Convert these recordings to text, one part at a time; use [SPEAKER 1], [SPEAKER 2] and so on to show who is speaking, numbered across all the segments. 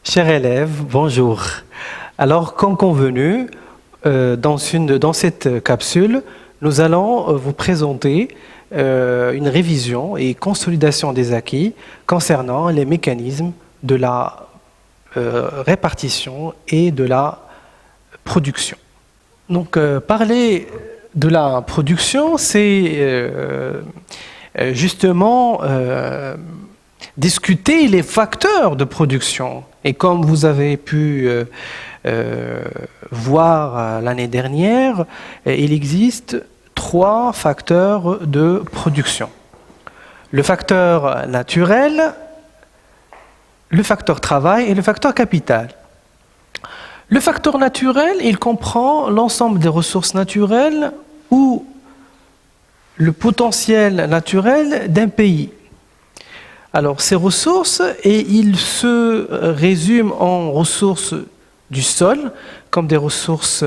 [SPEAKER 1] Chers élèves, bonjour. Alors, comme convenu, dans cette capsule, nous allons vous présenter une révision et consolidation des acquis concernant les mécanismes de la répartition et de la production. Donc, parler de la production, c'est justement discuter les facteurs de production. Et comme vous avez pu voir l'année dernière, il existe 3 facteurs de production. Le facteur naturel, le facteur travail et le facteur capital. Le facteur naturel, il comprend l'ensemble des ressources naturelles ou le potentiel naturel d'un pays. Alors, ces ressources, ils se résument en ressources du sol, comme des ressources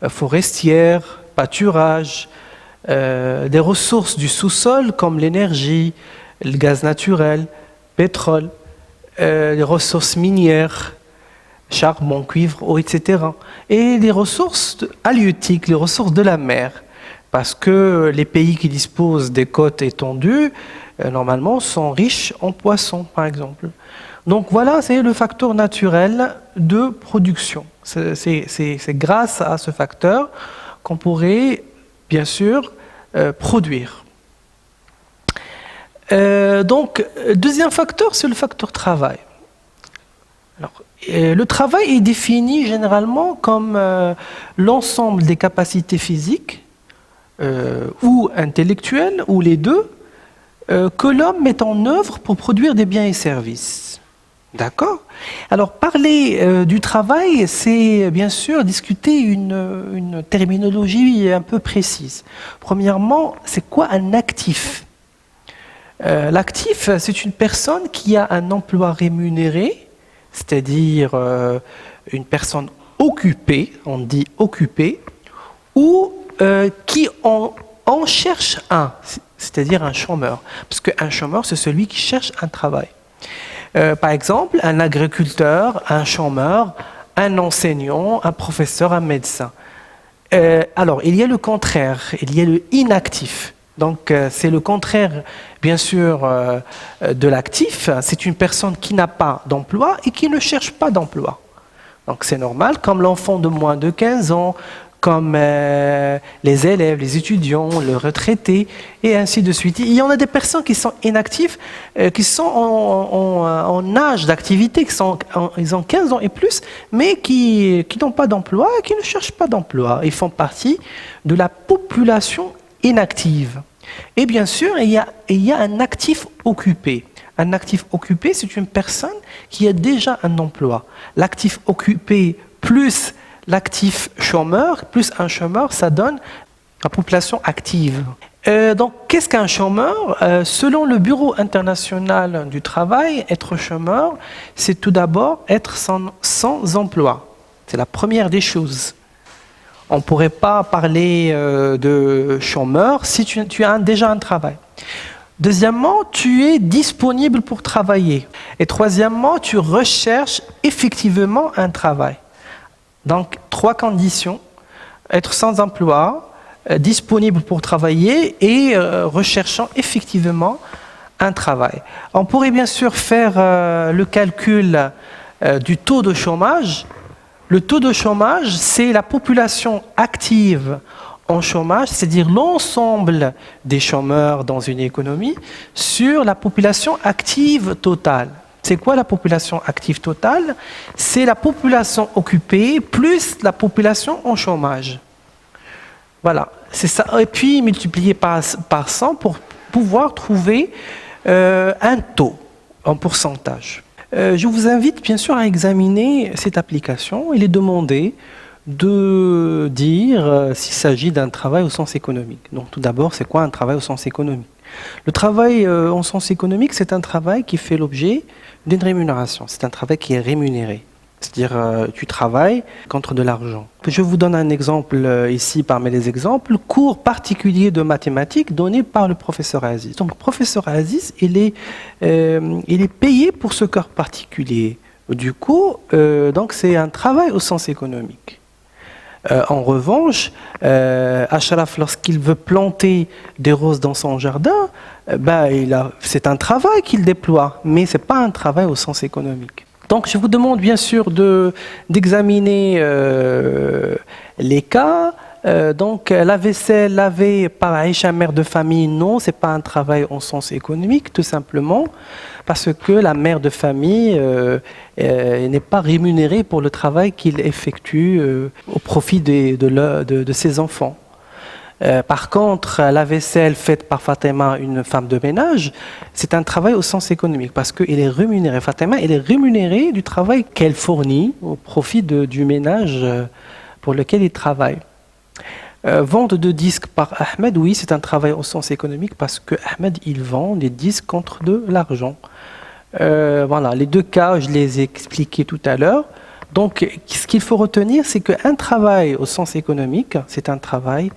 [SPEAKER 1] forestières, pâturage, des ressources du sous-sol, comme l'énergie, le gaz naturel, pétrole, les ressources minières, charbon, cuivre, eau, etc. Et les ressources halieutiques, les ressources de la mer, parce que les pays qui disposent des côtes étendues, normalement, sont riches en poissons, par exemple. Donc voilà, c'est le facteur naturel de production. C'est grâce à ce facteur qu'on pourrait, bien sûr, produire. Donc, deuxième facteur, c'est le facteur travail. Alors, le travail est défini généralement comme l'ensemble des capacités physiques ou intellectuelles, ou les deux, que l'homme met en œuvre pour produire des biens et services. D'accord ? Alors, parler du travail, c'est bien sûr discuter une terminologie un peu précise. Premièrement, c'est quoi un actif ? L'actif, c'est une personne qui a un emploi rémunéré, c'est-à-dire une personne occupée, on dit occupée, ou qui en cherche un, c'est-à-dire un chômeur. Parce qu'un chômeur, c'est celui qui cherche un travail. Par exemple, un agriculteur, un chômeur, un enseignant, un professeur, un médecin. Alors, il y a le contraire, il y a le inactif. Donc, c'est le contraire, bien sûr, de l'actif. C'est une personne qui n'a pas d'emploi et qui ne cherche pas d'emploi. Donc, c'est normal, comme l'enfant de moins de 15 ans, comme les élèves, les étudiants, les retraités, et ainsi de suite. Il y en a des personnes qui sont inactives, qui sont en âge d'activité, ils ont 15 ans et plus, mais qui n'ont pas d'emploi, qui ne cherchent pas d'emploi. Ils font partie de la population inactive. Et bien sûr, il y a un actif occupé. Un actif occupé, c'est une personne qui a déjà un emploi. L'actif occupé plus l'actif chômeur, plus un chômeur, ça donne la population active. Donc, qu'est-ce qu'un chômeur ? Selon le Bureau international du travail, être chômeur, c'est tout d'abord être sans emploi. C'est la première des choses. On ne pourrait pas parler de chômeur si tu as déjà un travail. Deuxièmement, tu es disponible pour travailler. Et troisièmement, tu recherches effectivement un travail. Donc, 3 conditions, être sans emploi, disponible pour travailler et recherchant effectivement un travail. On pourrait bien sûr faire le calcul du taux de chômage. Le taux de chômage, c'est la population active en chômage, c'est-à-dire l'ensemble des chômeurs dans une économie, sur la population active totale. C'est quoi la population active totale ? C'est la population occupée plus la population en chômage. Voilà, c'est ça. Et puis multiplié par 100 pour pouvoir trouver un taux en pourcentage. Je vous invite bien sûr à examiner cette application. Il est demandé de dire s'il s'agit d'un travail au sens économique. Donc tout d'abord, c'est quoi un travail au sens économique ? Le travail en sens économique, c'est un travail qui fait l'objet d'une rémunération. C'est un travail qui est rémunéré. C'est-à-dire, tu travailles contre de l'argent. Je vous donne un exemple ici parmi les exemples. Cours particulier de mathématiques donné par le professeur Aziz. Donc, le professeur Aziz, il est payé pour ce cours particulier Du coup, donc c'est un travail au sens économique. En revanche, Achraf, lorsqu'il veut planter des roses dans son jardin, c'est un travail qu'il déploie, mais ce n'est pas un travail au sens économique. Donc je vous demande bien sûr d'examiner les cas. Donc la vaisselle lavée par Aïcha, mère de famille, non, ce n'est pas un travail au sens économique, tout simplement, parce que la mère de famille n'est pas rémunérée pour le travail qu'il effectue au profit de ses enfants. Par contre, la vaisselle faite par Fatima, une femme de ménage, c'est un travail au sens économique parce qu'elle est rémunérée. Fatima, elle est rémunérée du travail qu'elle fournit au profit du ménage pour lequel il travaille. Vente de disques par Ahmed, oui, c'est un travail au sens économique parce que Ahmed, il vend des disques contre de l'argent. Voilà, les deux cas, je les ai expliqués tout à l'heure. Donc, ce qu'il faut retenir, c'est qu'un travail au sens économique, c'est un travail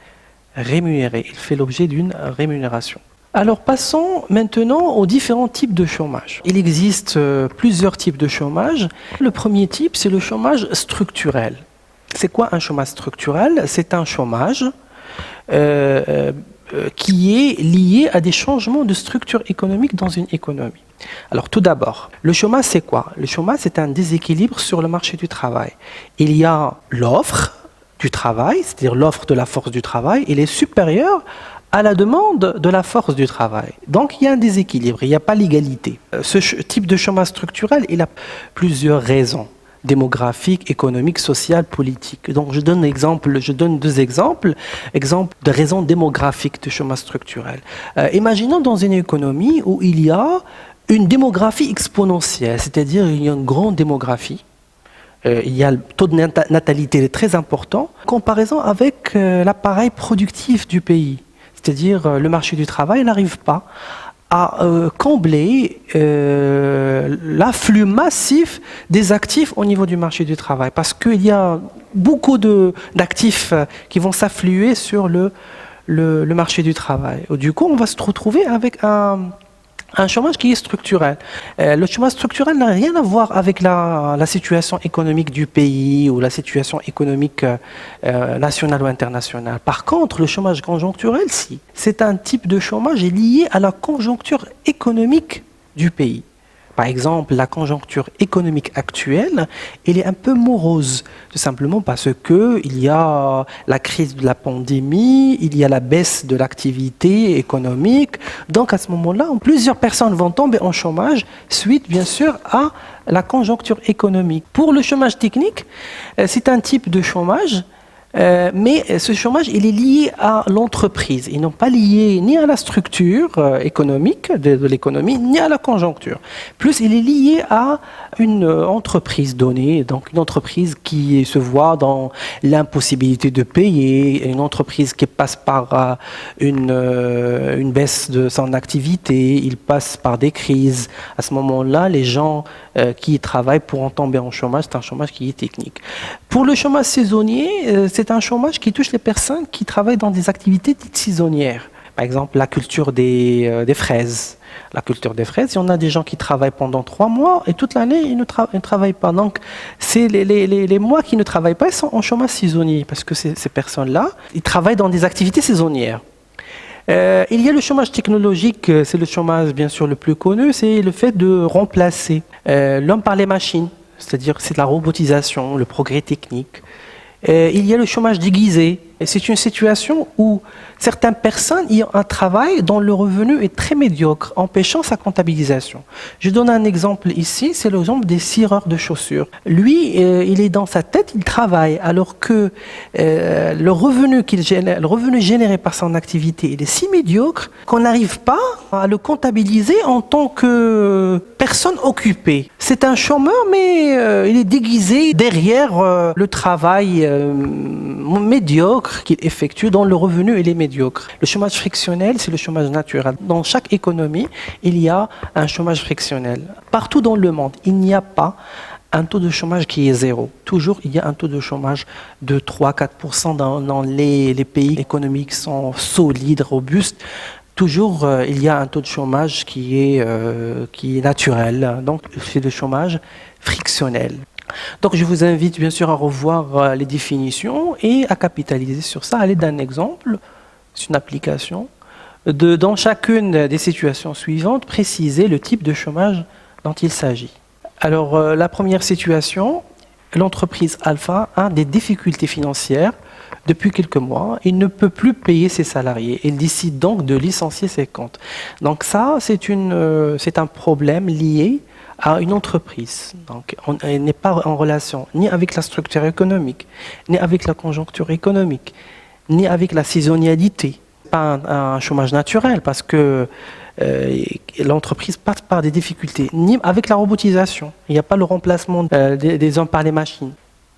[SPEAKER 1] rémunéré. Il fait l'objet d'une rémunération. Alors, passons maintenant aux différents types de chômage. Il existe plusieurs types de chômage. Le premier type, c'est le chômage structurel. C'est quoi un chômage structurel? C'est un chômage qui est lié à des changements de structure économique dans une économie. Alors tout d'abord, le chômage c'est quoi? Le chômage c'est un déséquilibre sur le marché du travail. Il y a l'offre du travail, c'est-à-dire l'offre de la force du travail, elle est supérieure à la demande de la force du travail. Donc il y a un déséquilibre, il n'y a pas l'égalité. Ce type de chômage structurel, il a plusieurs raisons. Démographique, économique, sociale, politique. Donc je donne deux exemples de raisons démographiques de chômage structurel. Imaginons dans une économie où il y a une démographie exponentielle, c'est-à-dire il y a une grande démographie. Il y a le taux de natalité très important, en comparaison avec l'appareil productif du pays. C'est-à-dire le marché du travail n'arrive pas à combler l'afflux massif des actifs au niveau du marché du travail. Parce qu'il y a beaucoup d'actifs qui vont s'affluer sur le marché du travail. Du coup, on va se retrouver avec un chômage qui est structurel. Le chômage structurel n'a rien à voir avec la situation économique du pays ou la situation économique nationale ou internationale. Par contre, le chômage conjoncturel, si. C'est un type de chômage lié à la conjoncture économique du pays. Par exemple, la conjoncture économique actuelle, elle est un peu morose, tout simplement parce qu'il y a la crise de la pandémie, il y a la baisse de l'activité économique. Donc à ce moment-là, plusieurs personnes vont tomber en chômage suite, bien sûr, à la conjoncture économique. Pour le chômage technique, c'est un type de chômage mais ce chômage, il est lié à l'entreprise. Il n'est pas lié ni à la structure économique de l'économie, ni à la conjoncture. Plus, il est lié à une entreprise donnée, donc une entreprise qui se voit dans l'impossibilité de payer, une entreprise qui passe par une baisse de son activité, il passe par des crises. À ce moment-là, les gens qui y travaillent pourront tomber en chômage. C'est un chômage qui est technique. Pour le chômage saisonnier, c'est un chômage qui touche les personnes qui travaillent dans des activités dites saisonnières. Par exemple, la culture des fraises. La culture des fraises, il y en a des gens qui travaillent pendant 3 mois et toute l'année, ils ne travaillent pas. Donc, c'est les mois qui ne travaillent pas, ils sont en chômage saisonnier parce que ces personnes-là, ils travaillent dans des activités saisonnières. Il y a le chômage technologique, c'est le chômage bien sûr le plus connu, c'est le fait de remplacer l'homme par les machines, c'est-à-dire c'est de la robotisation, le progrès technique. Il y a le chômage déguisé. Et c'est une situation où certaines personnes y ont un travail dont le revenu est très médiocre, empêchant sa comptabilisation. Je donne un exemple ici, c'est l'exemple des cireurs de chaussures. Lui, il est dans sa tête, il travaille, alors que le revenu généré par son activité, il est si médiocre qu'on n'arrive pas à le comptabiliser en tant que personne occupée. C'est un chômeur, mais il est déguisé derrière le travail médiocre qu'il effectue, dont le revenu est médiocre. Le chômage frictionnel, c'est le chômage naturel. Dans chaque économie, il y a un chômage frictionnel. Partout dans le monde, il n'y a pas un taux de chômage qui est zéro. Toujours, il y a un taux de chômage de 3-4% dans les pays économiques qui sont solides, robustes. toujours, il y a un taux de chômage qui est naturel. Donc, c'est le chômage frictionnel. Donc, je vous invite bien sûr à revoir les définitions et à capitaliser sur ça à l'aide d'un exemple. C'est une application. Dans chacune des situations suivantes, préciser le type de chômage dont il s'agit. Alors, la première situation, l'entreprise Alpha a des difficultés financières depuis quelques mois. Il ne peut plus payer ses salariés. Il décide donc de licencier ses comptes. Donc ça, c'est un problème lié à une entreprise. Donc, on n'est pas en relation ni avec la structure économique, ni avec la conjoncture économique, ni avec la saisonnalité. Pas un chômage naturel parce que l'entreprise passe par des difficultés, ni avec la robotisation. Il n'y a pas le remplacement des hommes par les machines.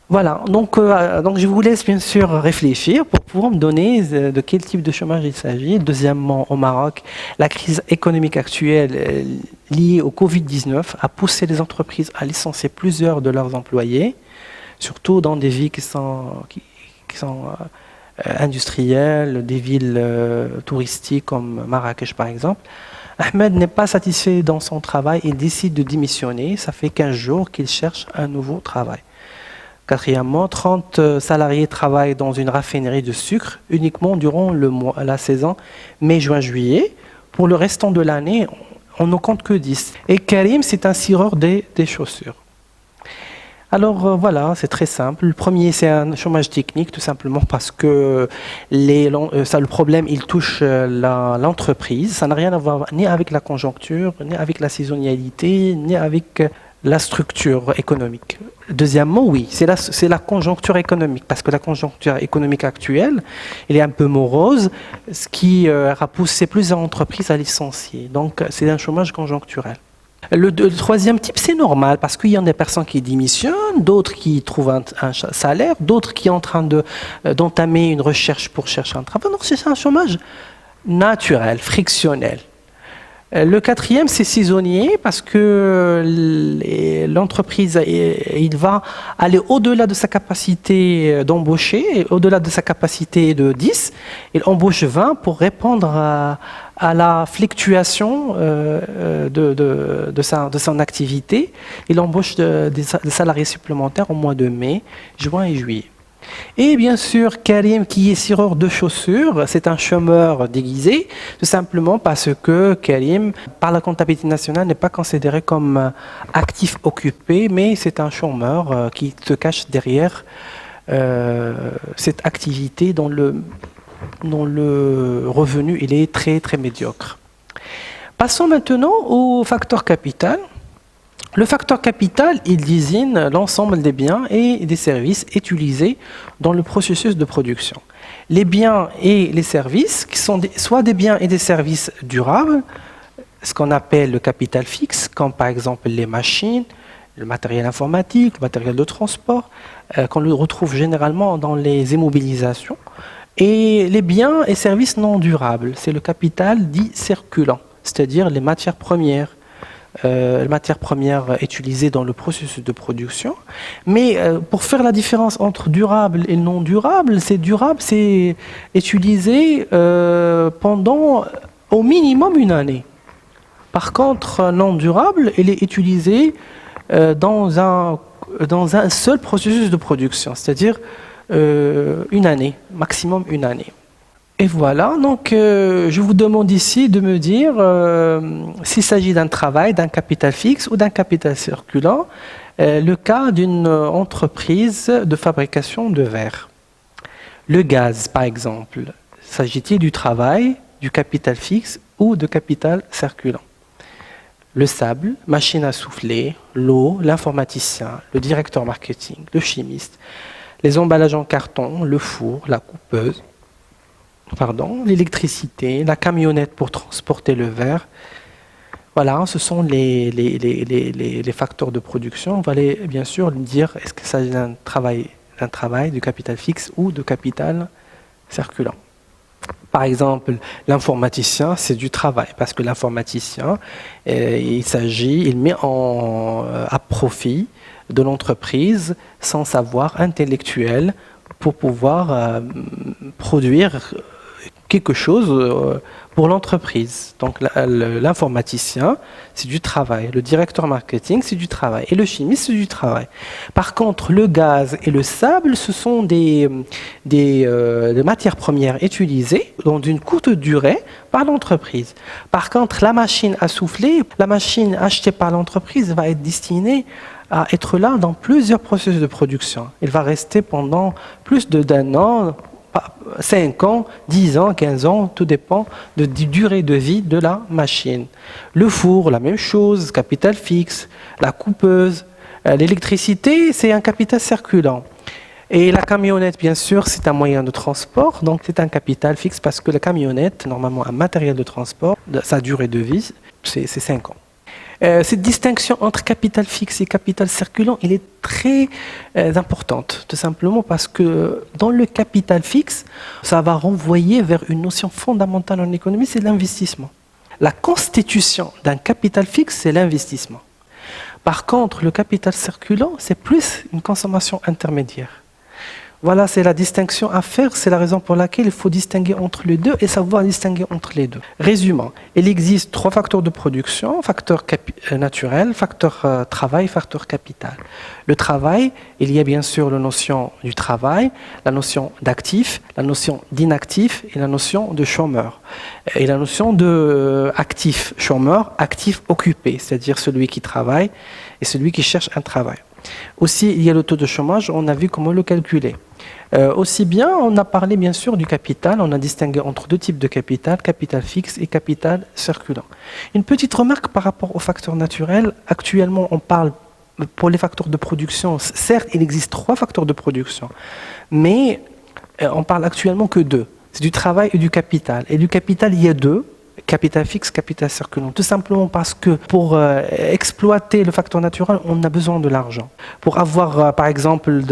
[SPEAKER 1] Voilà, donc je vous laisse bien sûr réfléchir pour pouvoir me donner de quel type de chômage il s'agit. Deuxièmement, au Maroc, la crise économique actuelle liée au Covid-19 a poussé les entreprises à licencier plusieurs de leurs employés, surtout dans des villes qui sont industrielles, des villes touristiques comme Marrakech par exemple. Ahmed n'est pas satisfait dans son travail et décide de démissionner. Ça fait 15 jours qu'il cherche un nouveau travail. Quatrièmement, 30 salariés travaillent dans une raffinerie de sucre uniquement durant la saison mai, juin, juillet. Pour le restant de l'année, on ne compte que 10. Et Karim, c'est un cireur des chaussures. Alors voilà, c'est très simple. Le premier, c'est un chômage technique, tout simplement parce que le problème, il touche l'entreprise. Ça n'a rien à voir ni avec la conjoncture, ni avec la saisonnalité, ni avec la structure économique. Deuxièmement, oui, c'est la conjoncture économique, parce que la conjoncture économique actuelle, elle est un peu morose, ce qui a poussé plusieurs entreprises à licencier. Donc, c'est un chômage conjoncturel. Le troisième type, c'est normal, parce qu'il y a des personnes qui démissionnent, d'autres qui trouvent un salaire, d'autres qui sont en train d'entamer une recherche pour chercher un travail. Donc, c'est un chômage naturel, frictionnel. Le quatrième, c'est saisonnier parce que l'entreprise, il va aller au-delà de sa capacité d'embaucher, au-delà de sa capacité de 10, il embauche 20 pour répondre à la fluctuation de son activité. Il embauche des salariés supplémentaires au mois de mai, juin et juillet. Et bien sûr, Karim, qui est cireur de chaussures, c'est un chômeur déguisé, tout simplement parce que Karim, par la comptabilité nationale, n'est pas considéré comme actif occupé, mais c'est un chômeur qui se cache derrière cette activité dont le revenu il est très, très médiocre. Passons maintenant au facteur capital. Le facteur capital, il désigne l'ensemble des biens et des services utilisés dans le processus de production. Les biens et les services, qui sont soit des biens et des services durables, ce qu'on appelle le capital fixe, comme par exemple les machines, le matériel informatique, le matériel de transport, qu'on le retrouve généralement dans les immobilisations, et les biens et services non durables, c'est le capital dit circulant, c'est-à-dire les matières premières. Les matières premières utilisées dans le processus de production. Mais pour faire la différence entre durable et non durable, c'est utilisé pendant au minimum une année. Par contre, non durable, il est utilisé dans un seul processus de production, c'est-à-dire une année, maximum une année. Et voilà, donc je vous demande ici de me dire s'il s'agit d'un travail, d'un capital fixe ou d'un capital circulant, le cas d'une entreprise de fabrication de verre. Le gaz, par exemple, s'agit-il du travail, du capital fixe ou de capital circulant? Le sable, machine à souffler, l'eau, l'informaticien, le directeur marketing, le chimiste, les emballages en carton, le four, la coupeuse, l'électricité, la camionnette pour transporter le verre. Voilà, ce sont les facteurs de production. On va bien sûr dire est-ce qu'il s'agit d'un travail, du capital fixe ou de capital circulant. Par exemple, l'informaticien, c'est du travail, parce que l'informaticien, il met à profit de l'entreprise son savoir intellectuel pour pouvoir produire quelque chose pour l'entreprise. Donc l'informaticien, c'est du travail. Le directeur marketing, c'est du travail. Et le chimiste, c'est du travail. Par contre, le gaz et le sable, ce sont des matières premières utilisées dans une courte durée par l'entreprise. Par contre, la machine à souffler, la machine achetée par l'entreprise va être destinée à être là dans plusieurs processus de production. Il va rester pendant plus d'un an, 5 ans, 10 ans, 15 ans, tout dépend de la durée de vie de la machine. Le four, la même chose, capital fixe, la coupeuse, l'électricité, c'est un capital circulant. Et la camionnette, bien sûr, c'est un moyen de transport, donc c'est un capital fixe parce que la camionnette, normalement un matériel de transport, sa durée de vie, c'est 5 ans. Cette distinction entre capital fixe et capital circulant, elle est très importante, tout simplement parce que dans le capital fixe, ça va renvoyer vers une notion fondamentale en économie, c'est l'investissement. La constitution d'un capital fixe, c'est l'investissement. Par contre, le capital circulant, c'est plus une consommation intermédiaire. Voilà, c'est la distinction à faire, c'est la raison pour laquelle il faut distinguer entre les deux et savoir distinguer entre les deux. Résumons, il existe 3 facteurs de production, facteur naturel, facteur travail, facteur capital. Le travail, il y a bien sûr la notion du travail, la notion d'actif, la notion d'inactif et la notion de chômeur. Et la notion de actif, chômeur, actif occupé, c'est-à-dire celui qui travaille et celui qui cherche un travail. Aussi, il y a le taux de chômage, on a vu comment le calculer. Aussi bien, on a parlé bien sûr du capital, on a distingué entre 2 types de capital fixe et capital circulant. Une petite remarque par rapport aux facteurs naturels. Actuellement, on parle pour les facteurs de production. Certes, il existe 3 facteurs de production, mais on parle actuellement que 2. C'est du travail et du capital. Et du capital, il y a 2. Capital fixe, capital circulant. Tout simplement parce que pour exploiter le facteur naturel, on a besoin de l'argent. Pour avoir, par exemple,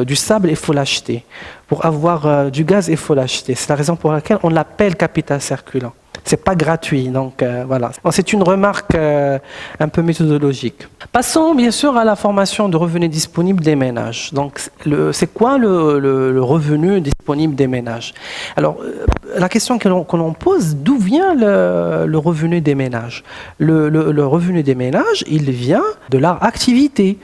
[SPEAKER 1] du sable, il faut l'acheter. Pour avoir du gaz, il faut l'acheter. C'est la raison pour laquelle on l'appelle capital circulant. C'est pas gratuit, donc voilà. C'est une remarque un peu méthodologique. Passons bien sûr à la formation de revenus disponibles des ménages. Donc, c'est quoi le revenu disponible des ménages? Alors, la question que l'on pose, d'où vient le revenu des ménages? Le revenu des ménages, il vient de leur activité.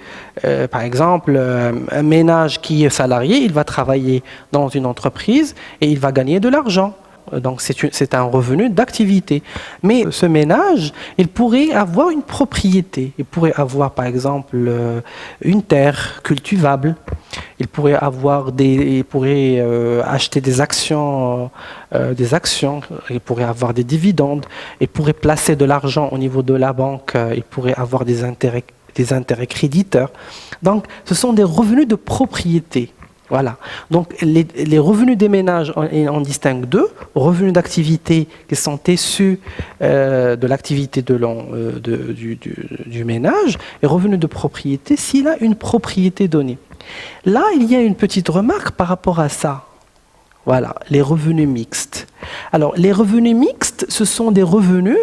[SPEAKER 1] Par exemple, un ménage qui est salarié, il va travailler dans une entreprise et il va gagner de l'argent. Donc c'est un revenu d'activité. Mais ce ménage, il pourrait avoir une propriété. Il pourrait avoir par exemple une terre cultivable. Il pourrait acheter des actions. Il pourrait avoir des dividendes. Il pourrait placer de l'argent au niveau de la banque. Il pourrait avoir des intérêts créditeurs. Donc ce sont des revenus de propriété. Voilà. Donc les revenus des ménages, on distingue 2. Revenus d'activité qui sont issus de l'activité du ménage et revenus de propriété s'il a une propriété donnée. Là, il y a une petite remarque par rapport à ça. Voilà, les revenus mixtes. Alors, les revenus mixtes, ce sont des revenus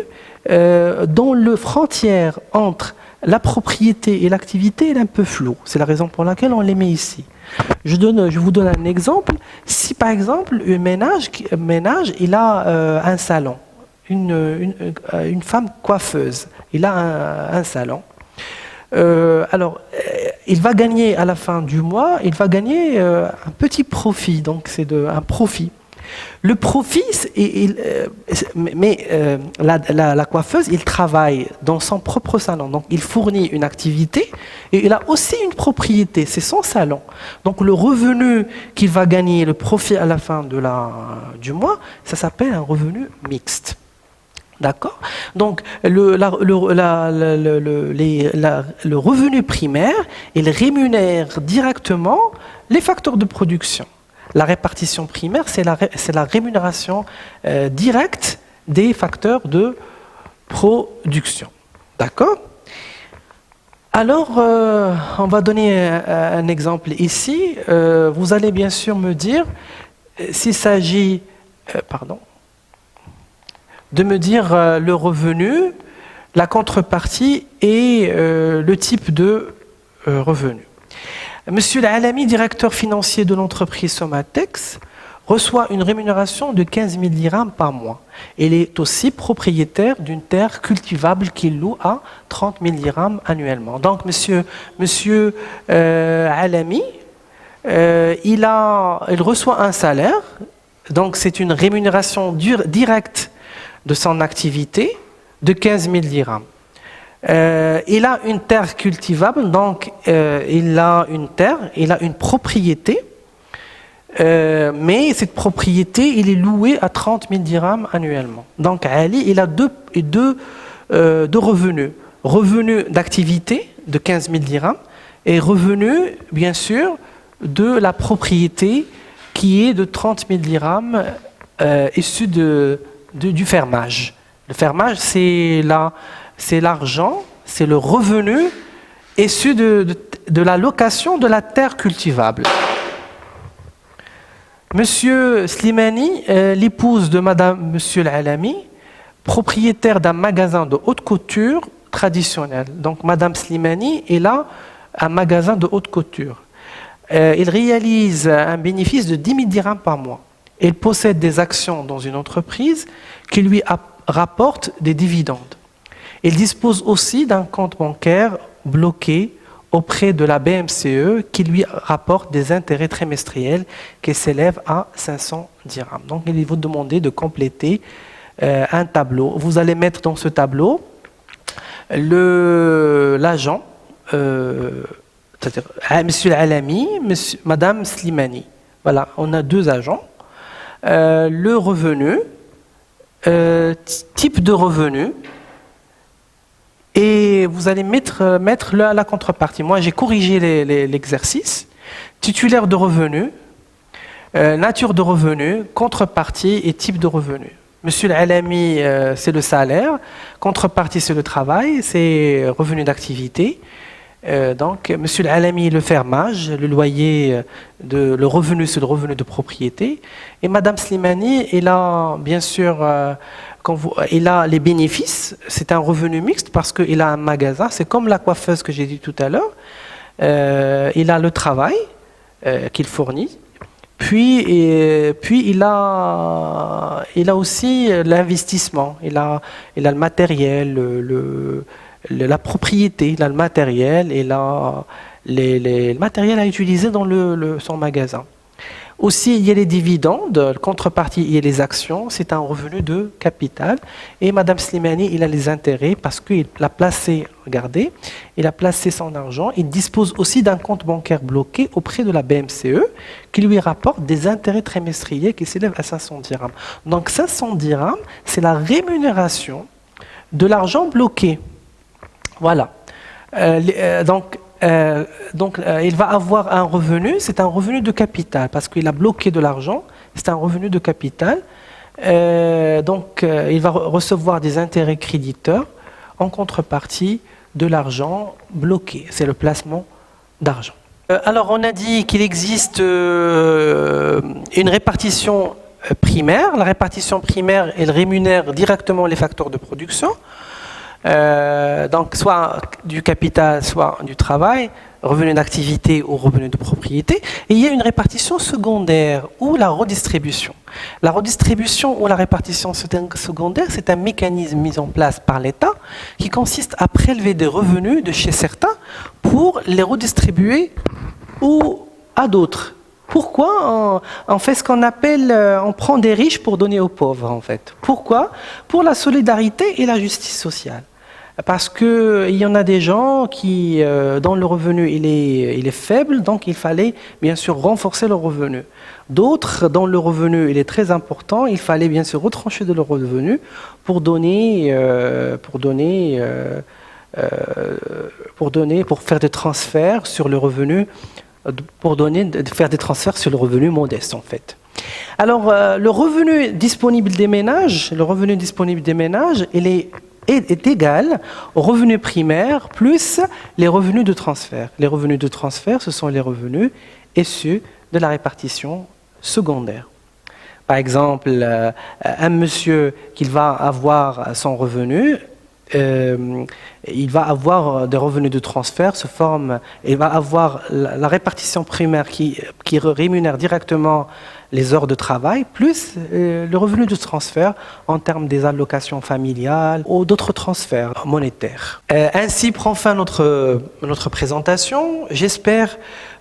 [SPEAKER 1] dont le frontière entre la propriété et l'activité est un peu floue. C'est la raison pour laquelle on les met ici. Je vous donne un exemple. Si par exemple, un ménage il a un salon, une femme coiffeuse, il a un salon. Il va gagner à la fin du mois, il va gagner un petit profit, donc c'est un profit. Le profit, la coiffeuse, il travaille dans son propre salon, donc il fournit une activité et il a aussi une propriété, c'est son salon. Donc le revenu qu'il va gagner, le profit à la fin du mois, ça s'appelle un revenu mixte. D'accord? Donc le revenu primaire, il rémunère directement les facteurs de production. La répartition primaire, c'est la rémunération directe des facteurs de production. D'accord? Alors, on va donner un exemple ici. Vous allez bien sûr me dire s'il s'agit de me dire le revenu, la contrepartie et le type de revenu. Monsieur Al-Alami, directeur financier de l'entreprise Somatex, reçoit une rémunération de 15 000 dirhams par mois. Il est aussi propriétaire d'une terre cultivable qu'il loue à 30 000 dirhams annuellement. Donc, monsieur Alami, il reçoit un salaire, donc c'est une rémunération directe de son activité de 15 000 dirhams. Il a une terre cultivable, donc il a une propriété, mais cette propriété, il est loué à 30 000 dirhams annuellement. Donc Ali, il a deux revenus. Revenus d'activité de 15 000 dirhams et revenus, bien sûr, de la propriété qui est de 30 000 dirhams issus du fermage. Le fermage, c'est l'argent, c'est le revenu issu de la location de la terre cultivable. Monsieur Slimani, l'épouse de Monsieur Al-Alami, propriétaire d'un magasin de haute couture traditionnel. Donc Madame Slimani est là, un magasin de haute couture. Il réalise un bénéfice de 10 000 dirhams par mois. Il possède des actions dans une entreprise qui lui rapporte des dividendes. Il dispose aussi d'un compte bancaire bloqué auprès de la BMCE qui lui rapporte des intérêts trimestriels qui s'élèvent à 500 dirhams. Donc il vous demander de compléter un tableau. Vous allez mettre dans ce tableau l'agent, c'est-à-dire Monsieur Alami, Madame Slimani. Voilà, on a deux agents. Le revenu, type de revenu, et vous allez mettre la contrepartie. Moi, j'ai corrigé l'exercice. Titulaire de revenu, nature de revenu, contrepartie et type de revenu. Monsieur Al-Alami, c'est le salaire. Contrepartie, c'est le travail, c'est revenu d'activité. Donc, Monsieur Al-Alami, le fermage, le loyer, le revenu, c'est le revenu de propriété. Et Madame Slimani, elle a bien sûr, il a les bénéfices. C'est un revenu mixte parce qu'il a un magasin. C'est comme la coiffeuse que j'ai dit tout à l'heure. Il a le travail qu'il fournit. Puis il a aussi l'investissement. Il a le matériel, la propriété, il a le matériel, il a le matériel à utiliser dans son magasin. Aussi, il y a les dividendes, la contrepartie, il y a les actions, c'est un revenu de capital. Et Madame Slimani, il a les intérêts parce qu'il a placé, regardez, il a placé son argent. Il dispose aussi d'un compte bancaire bloqué auprès de la BMCE qui lui rapporte des intérêts trimestriels qui s'élèvent à 500 dirhams. Donc 500 dirhams, c'est la rémunération de l'argent bloqué. Voilà. Il va avoir un revenu, c'est un revenu de capital, parce qu'il a bloqué de l'argent, c'est un revenu de capital. Il va recevoir des intérêts créditeurs en contrepartie de l'argent bloqué. C'est le placement d'argent. Alors, on a dit qu'il existe une répartition primaire. La répartition primaire, elle rémunère directement les facteurs de production. Donc soit du capital, soit du travail, revenu d'activité ou revenu de propriété. Et il y a une répartition secondaire ou la redistribution. La redistribution ou la répartition secondaire, c'est un mécanisme mis en place par l'État qui consiste à prélever des revenus de chez certains pour les redistribuer ou à d'autres. Pourquoi on fait ce qu'on appelle, on prend des riches pour donner aux pauvres en fait. Pourquoi? Pour la solidarité et la justice sociale. Parce qu'il y en a des gens dont le revenu il est faible, donc il fallait bien sûr renforcer le revenu. D'autres dont le revenu il est très important, il fallait bien sûr retrancher de leur revenu pour faire des transferts sur le revenu, faire des transferts sur le revenu modeste en fait. Alors le revenu disponible des ménages, il est égal au revenu primaire plus les revenus de transfert. Les revenus de transfert, ce sont les revenus issus de la répartition secondaire. Par exemple, un monsieur qui va avoir son revenu, il va avoir des revenus de transfert sous forme, il va avoir la répartition primaire qui rémunère directement les heures de travail, plus le revenu de transfert en termes des allocations familiales ou d'autres transferts monétaires. Ainsi prend fin notre présentation. J'espère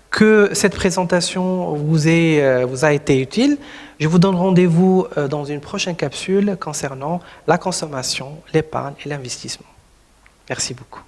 [SPEAKER 1] que cette présentation vous a été utile. Je vous donne rendez-vous dans une prochaine capsule concernant la consommation, l'épargne et l'investissement. Merci beaucoup.